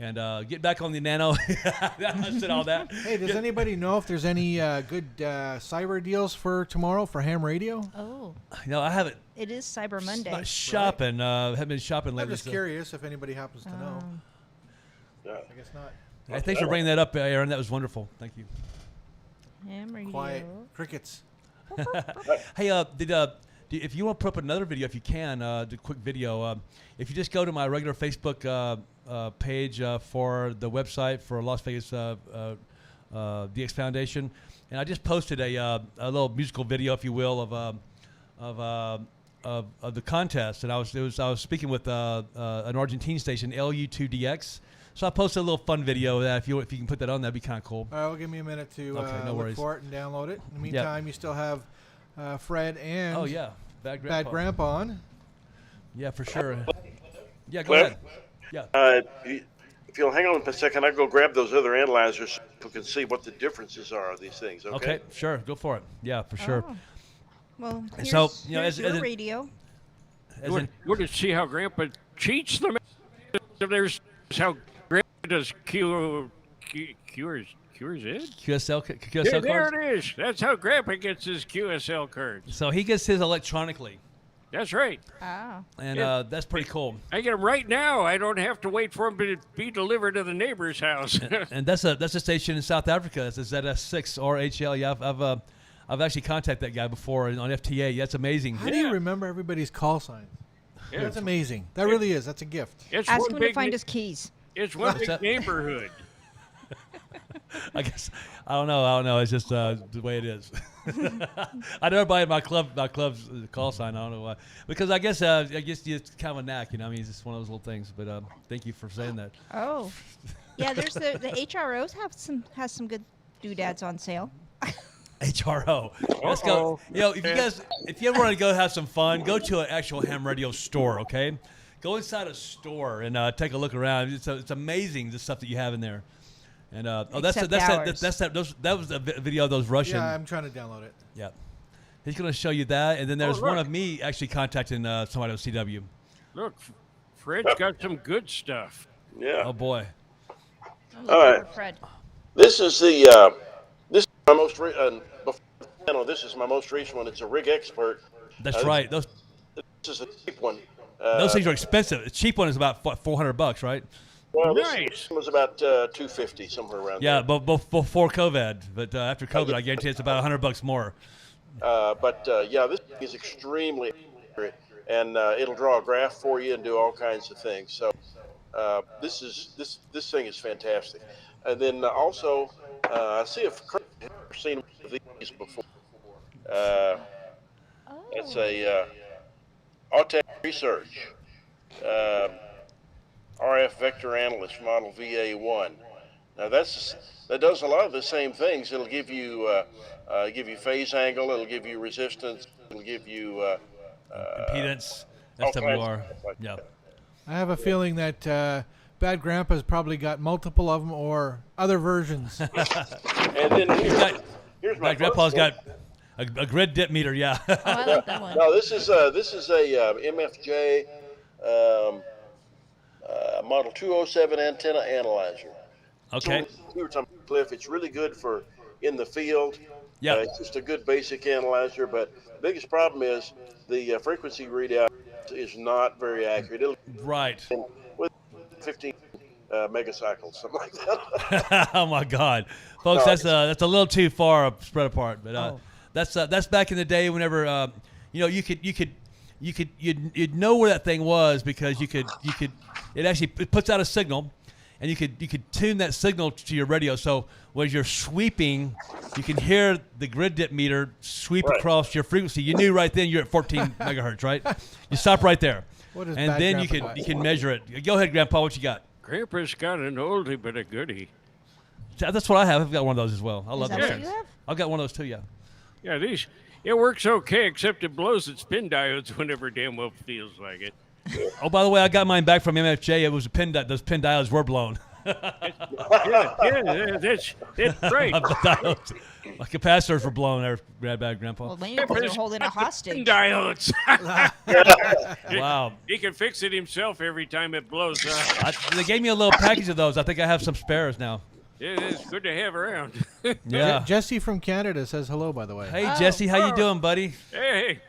And get back on the nano. I said all that. Hey, does anybody know if there's any good cyber deals for tomorrow for ham radio? Oh, I haven't. it is Cyber Monday. Not shopping. Haven't been shopping I'm lately. just curious if anybody happens to know. Yeah. I guess not. Hey, thanks for bringing that up, Aaron. That was wonderful. Thank you. Ham radio. Quiet crickets. Hey, if you want to put up another video, if you can, do a quick video. If you just go to my regular Facebook page for the website for Las Vegas DX Foundation, and I just posted a little musical video, if you will, of the contest. And I was speaking with an Argentine station, LU2DX. So I posted a little fun video of that. If you can put that on, that'd be kind of cool. All right, well, give me a minute to Okay, no look worries. for it and download it. In the meantime, you still have Fred and Oh yeah, Bad Bad Grandpa on. Yeah, for sure. Yeah, go Cliff? ahead. Yeah. If you'll hang on a second, I'll go grab those other analyzers so people can see what the differences are of these things. Okay. Okay, sure. Go for it. Yeah, for sure. Oh. Well, here's, So, here's your as radio. As You in, want to see how Grandpa cheats them? There's how Grandpa does cures it? QSL There cards. it is. That's how Grandpa gets his QSL cards. So he gets his electronically, That's right. Ah. and Yeah. that's pretty cool. I get them right now. I don't have to wait for them to be delivered to the neighbor's house. And that's a station in South Africa. It's a ZS6 RHL. Yeah, I've actually contacted that guy before on FTA. That's amazing. How do you remember everybody's call signs? Yeah. That's amazing. That really is. That's a gift. It's Ask one him to big find ne- his keys. It's one What's big that? neighborhood. I guess I don't know. It's just the way it is. I never buy my club's call sign. I don't know why. Because I guess it's kind of a knack. I mean, it's just one of those little things. But thank you for saying that. Oh. Yeah, there's the HROs has some good doodads on sale. HRO. Let's go. If you ever want to go have some fun, go to an actual ham radio store. Okay, go inside a store and take a look around. It's amazing the stuff that you have in there. And that was a video of those Russian. Yeah, I'm trying to download it. Yeah. He's going to show you that, and then there's one look. of me actually contacting somebody with CW. Look, Fred's got some good stuff. Yeah. Oh boy. I'm All looking right. for Fred. This is the this is my most this is my most recent one. It's a Rig Expert. That's right. Those This is a cheap one. things are expensive. The cheap one is about $400, right? Well, Nice. this was about $250, somewhere around Yeah, there. but before COVID. But after COVID, I guarantee it's about $100 more. Yeah, this is extremely accurate, and it'll draw a graph for you and do all kinds of things. So this thing is fantastic. And then also, I see if Kurt has ever seen one of these before. Oh. It's a Autech Research RF Vector Analyst Model VA1. Now that does a lot of the same things. It'll give you phase angle. It'll give you resistance. It'll give you Impedance, all kinds of SWR. stuff like Yeah. that. I have a feeling that Bad Grandpa's probably got multiple of them or other versions. And then here's my My grandpa's first one. got a grid dip meter, yeah. Oh, I like that one. No, this is a MFJ Model 207 antenna analyzer. Okay. So we were talking about Cliff. It's really good for in the field. Yeah. It's just a good basic analyzer, but the biggest problem is the frequency readout is not very accurate. It'll Right. with 15 megacycles, something like that. Oh my God, folks, No, that's a little too far spread apart. But that's back in the day whenever you'd know where that thing was because it puts out a signal, and you could tune that signal to your radio. So when you're sweeping, you can hear the grid dip meter sweep Right. across your frequency. You knew right then you're at 14 megahertz, right? You stop right there, What does and Bad then Grandpa you got? can measure it. Go ahead, Grandpa. What you got? Grandpa's got an oldie but a goodie. That's what I have. I've got one of those as well. I Is love that those what things. you have? I've got one of those too. Yeah. Yeah, it works okay, except it blows its pin diodes whenever damn well feels like it. Oh, by the way, I got mine back from MFJ. It was a pin. Those pin diodes were blown. Yeah, that's great. My diodes, my capacitors were blown. There, bad Grandpa. Well, maybe because you're holding a Pin hostage. diodes. Wow. He can fix it himself every time it blows up. They gave me a little package of those. I think I have some spares now. It is good to have around. Yeah. Jesse from Canada says hello, by the way. Hey Oh. Jesse, how you doing, buddy? Hey,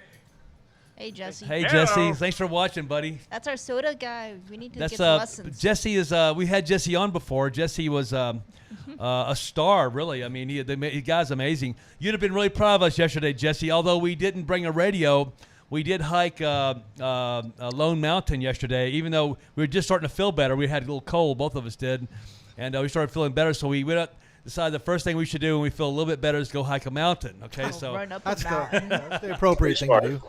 Hey, Jesse. Hey Hello. Jesse, thanks for watching, buddy. That's our soda guy. We need to That's get some lessons. Jesse is. We had Jesse on before. Jesse was a star, really. I mean, the guy's amazing. You'd have been really proud of us yesterday, Jesse. Although we didn't bring a radio, we did hike Lone Mountain yesterday. Even though we were just starting to feel better, we had a little cold. Both of us did, and we started feeling better. So we went up. Decided the first thing we should do when we feel a little bit better is go hike a mountain. Okay, Oh, so run up That's a mountain. that's the appropriate thing to do.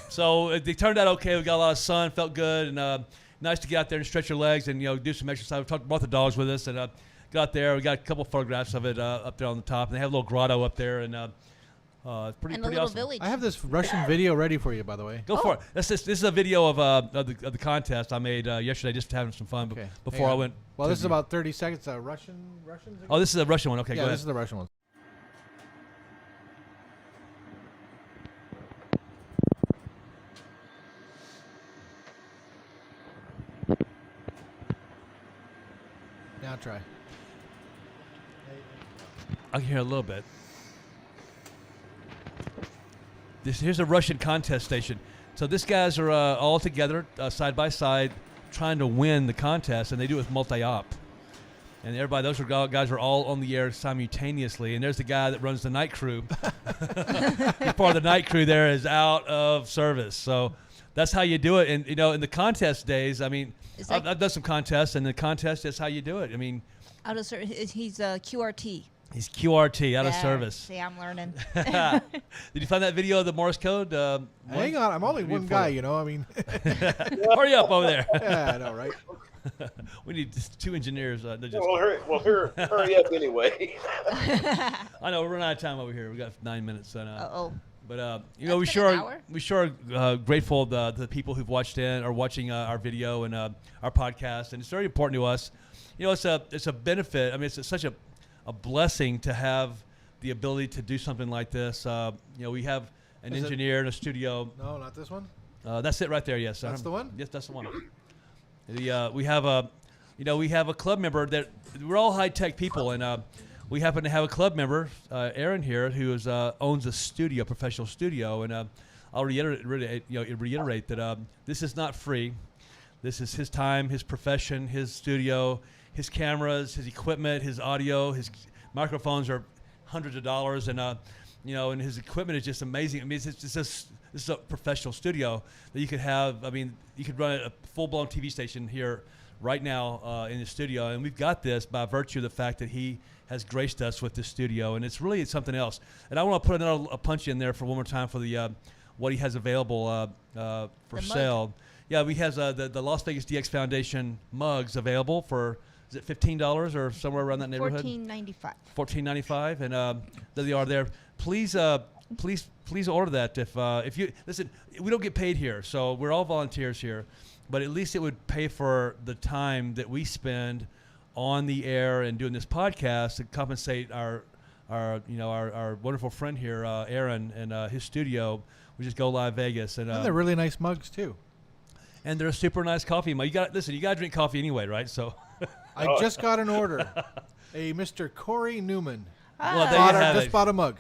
So it turned out okay. We got a lot of sun, felt good, and nice to get out there and stretch your legs and do some exercise. We brought the dogs with us and got there. We got a couple photographs of it up there on the top, and they have a little grotto up there, and it's pretty And a pretty little awesome. village. I have this Russian video ready for you, by the way. Go for it. This is a video of the contest I made yesterday, just having some fun Okay. before hang I on. went. Well, to this is the- about 30 seconds. Russians. Oh, this is a Russian one. Okay, yeah, go this ahead. is the Russian one. Now try. I can hear a little bit. Here's a Russian contest station. So these guys are all together, side by side, trying to win the contest, and they do it with multi-op. And everybody, those guys are all on the air simultaneously. And there's the guy that runs the night crew. He's part of the night crew there is out of service. So that's how you do it. And, in the contest days, I mean, Is that- I've done some contests, and the contest is how you do it. I mean, Out of service. He's QRT. he's QRT, out of There. service. See, I'm learning. Did you find that video of the Morse code? Hang on, I'm only one guy, I mean, Hurry up over there. yeah, I know, right? We need just two engineers. Hurry up anyway. I know we're running out of time over here. We got 9 minutes. Uh-oh. But we been sure an hour. we sure are grateful to the people who've watched in or watching our video and our podcast, and it's very important to us. It's a benefit. I mean, it's such a blessing to have the ability to do something like this. We have an Is it- engineer in a studio. No, not this one. That's it right there. Yes, That's the one? Yes, that's the one. We have a, we have a club member that we're all high tech people, and we happen to have a club member, Aaron here, who is owns a studio, professional studio, and I'll reiterate that this is not free. This is his time, his profession, his studio, his cameras, his equipment, his audio, his microphones are hundreds of dollars, and and his equipment is just amazing. I mean, this is a professional studio that you could have. I mean, you could run a full-blown TV station here right now in the studio, and we've got this by virtue of the fact that he has graced us with this studio, and it's something else. And I want to put a punch in there for one more time for the what he has available for The sale. Yeah, we has the Las Vegas DX Foundation mugs available for, is it $15 or somewhere around that neighborhood? $14.95. $14.95, and there they are there. Please order that. If you listen, we don't get paid here, so we're all volunteers here, but at least it would pay for the time that we spend on the air and doing this podcast to compensate our wonderful friend here, Aaron, and his studio, which is Go Live Vegas, and And they're really nice mugs too. and they're a super nice coffee mug. You got to drink coffee anyway, right? So. I just got an order. A Mr. Corey Newman. Well, there you have Just it. bought a mug.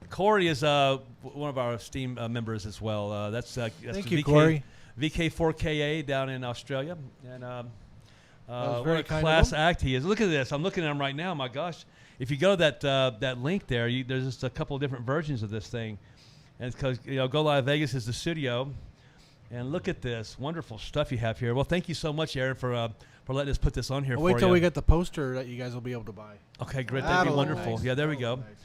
Corey is one of our esteemed members as well. That's Thank the you, Corey. VK4KA down in Australia, and was what very a kind of class him. act he is. Look at this. I'm looking at him right now. My gosh, if you go to that link there, there's just a couple of different versions of this thing, and it's because Go Live Vegas is the studio, and look at this wonderful stuff you have here. Well, thank you so much, Aaron, for letting us put this on here. I'll for wait till you. we get the poster that you guys will be able to buy. Okay, great. That'd be That'll look wonderful. nice. Yeah, there we That'll go. look nice.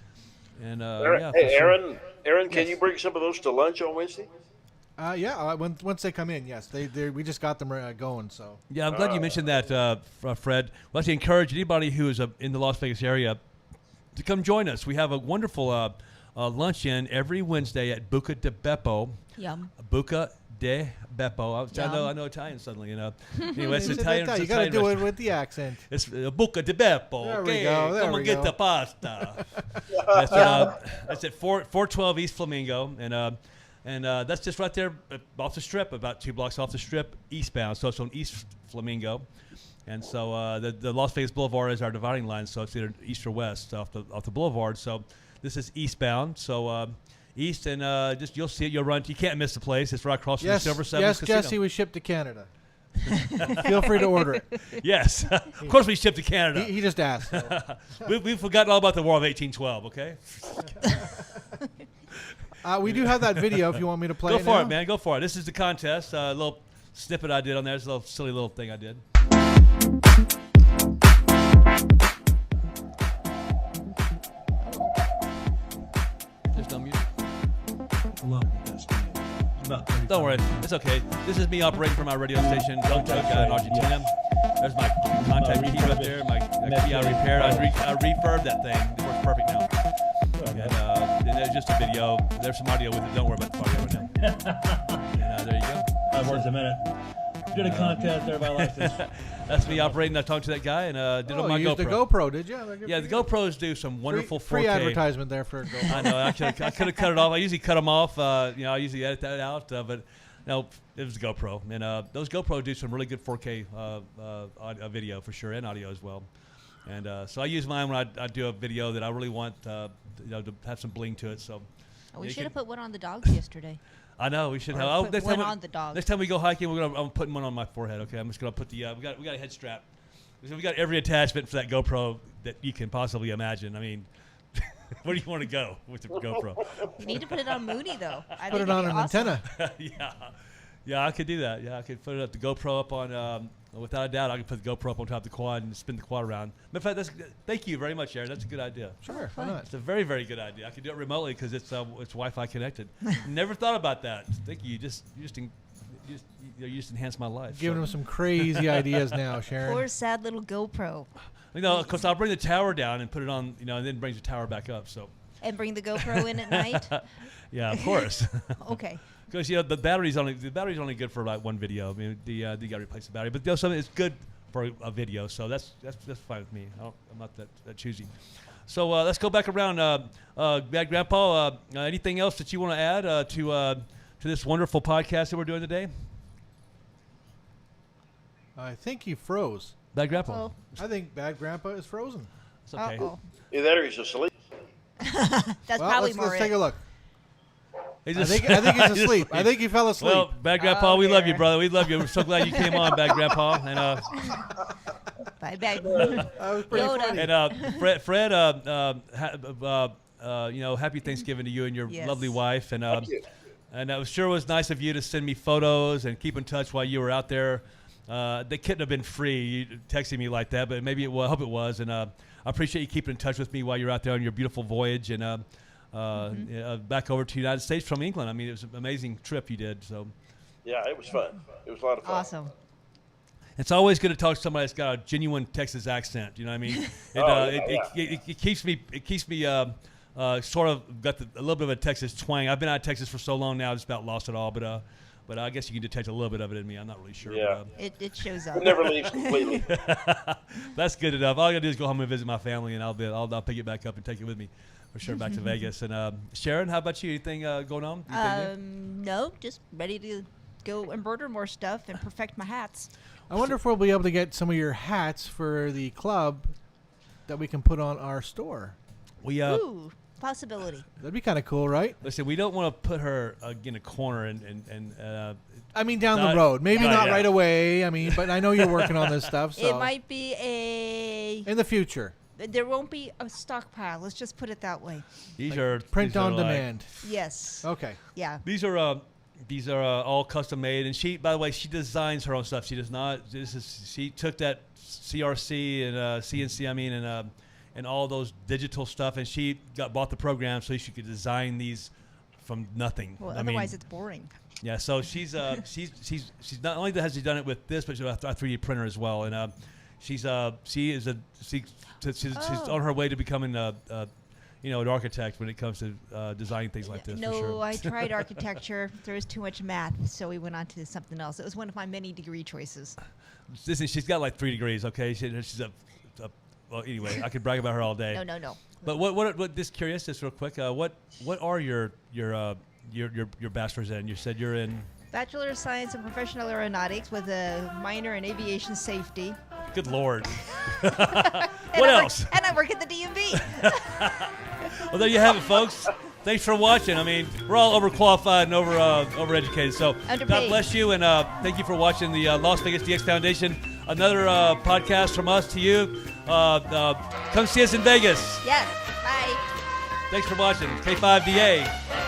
And Aaron, for sure. Aaron, can Yes. you bring some of those to lunch on Wednesday? Once they come in, yes. They we just got them going, so. Yeah, I'm glad you mentioned that, Fred. Well, actually, encourage anybody who is in the Las Vegas area to come join us. We have a wonderful luncheon every Wednesday at Buca di Beppo. Yum. Buca di Beppo. Yum. I know Italian suddenly, Anyway, it's It's Italian. You got to do it with the accent. It's Buca di Beppo. There we Okay, go, there come we and get go. the pasta. That's at 412 East Flamingo, and that's just right there off the strip, about 2 blocks off the strip, eastbound. So it's on East Flamingo, and so the Las Vegas Boulevard is our dividing line. So it's either east or west off the boulevard. So this is eastbound. So east, and just you'll see it. You'll run. You can't miss the place. It's right across from Yes, the Silver Sevens Casino. Jesse, we shipped to Canada. Feel free to order it. Yes, of course we ship to Canada. He just asked. So. We've forgotten all about the War of 1812. Okay. We do have that video if you want me to play Go it for now. it, man. Go for it. This is the contest. A little snippet I did on there. It's a little silly little thing I did. There's no music. Don't worry. It's okay. This is me operating from my radio station, Don't Joke, in Argentina. There's my contact key right there, my key I repaired. I refurbed that thing. It works perfect now. And there's just a video. There's some audio with it. Don't worry about the audio right now. And there you go. 5 words a minute. Did a contest, everybody likes this. That's me operating. I talked to that guy and did it on Oh, my you used GoPro. the GoPro, did you? Yeah, the GoPros do some wonderful 4K. free advertisement there for a GoPro. I know. I could have cut it off. I usually cut them off. I usually edit that out. But no, it was a GoPro, and those GoPro do some really good 4K video for sure, and audio as well. And so I use mine when I do a video that I really want to have some bling to it. So We you should have can- put one on the dogs yesterday. I know we should Or have. put Next one time on the dog. Next time we go hiking, I'm putting one on my forehead. Okay, I'm just gonna put the we got a head strap. So we got every attachment for that GoPro that you can possibly imagine. I mean, where do you want to go with the GoPro? You need to put it on Mooney, though. I Put think it on it'd an be awesome. antenna. Yeah, I could do that. Yeah, I could put the GoPro up on. Without a doubt, I could put the GoPro up on top of the quad and spin the quad around. In fact, thank you very much, Aaron. That's a good idea. Sure, why not? It's a very, very good idea. I could do it remotely because it's Wi-Fi connected. Never thought about that. Thank you. You just enhanced my life. Giving So- him some crazy ideas now, Sharon. Poor sad little GoPro. of course, I'll bring the tower down and put it on, and then brings the tower back up. So, And bring the GoPro in at night. yeah, of course. Okay. Because the battery's only good for like one video. I mean, you got to replace the battery, but something it's good for a video, so that's fine with me. I'm not that choosy. So let's go back around. Bad Grandpa, anything else that you want to add to this wonderful podcast that we're doing today? I think he froze. Bad Grandpa. Oh. I think Bad Grandpa is frozen. It's okay. Uh-oh. Either that or he's asleep. That's Well, probably let's, more let's take it. a look. He I just- think he's asleep. I think he fell asleep. Well, Bad Grandpa, we love you, dear. brother. We love you. We're so glad you came on, Bad Grandpa. And Bye, bye. that was pretty Yoda. funny. and Fred, happy Thanksgiving to you and your Yes. lovely wife. And Thank you. and it sure was nice of you to send me photos and keep in touch while you were out there. They couldn't have been free, you texting me like that, but maybe it was. I hope it was. And I appreciate you keeping in touch with me while you're out there on your beautiful voyage and back over to the United States from England. I mean, it was an amazing trip you did. So Yeah, it was fun. It was a lot of fun. Awesome. it's always good to talk to somebody that's got a genuine Texas accent. You know what I mean? It keeps me sort of got a little bit of a Texas twang. I've been out of Texas for so long now, I just about lost it all. But I guess you can detect a little bit of it in me. I'm not really sure. Yeah. It shows up. It never leaves completely. That's good enough. All I gotta do is go home and visit my family, and I'll pick it back up and take it with me for sure back to Vegas. And Sharon, how about you? Anything going on? Anything new? No, just ready to go embroider more stuff and perfect my hats. I wonder if we'll be able to get some of your hats for the club that we can put on our store. We Ooh, possibility. That'd be kind of cool, right? listen. We don't want to put her in a corner and I mean, down Not- the road. Maybe not not yet. right away. I mean, but I know you're working on this stuff. So It might be in the future, there won't be a stockpile. Let's just put it that way. these like are print these are on like- demand. Yes. Okay. Yeah. These are all custom made, and she, by the way, she designs her own stuff. She does not. She took that CRC and CNC, I mean, and all those digital stuff, and she bought the program so she could design these from nothing. Well, I otherwise mean, it's boring. yeah. So she's not only has she done it with this, but she's a 3D printer as well, and she's on her way to becoming an architect when it comes to designing things like this. No, for sure. I tried architecture. There was too much math, so we went on to something else. It was one of my many degree choices. Listen, she's got like 3 degrees. Okay, she's well, anyway, I could brag about her all day. No. But what? Just curious, just real quick. What are your bachelor's in? You said you're in. Bachelor of Science in Professional Aeronautics with a minor in Aviation Safety. Good Lord. And What else? And I work at the DMV. Well, there you have it, folks. Thanks for watching. I mean, we're all overqualified and overeducated. So God Underpaid. bless you, and thank you for watching the Las Vegas DX Foundation. Another podcast from us to you. Come see us in Vegas. Yes. Bye. Thanks for watching. K5DA.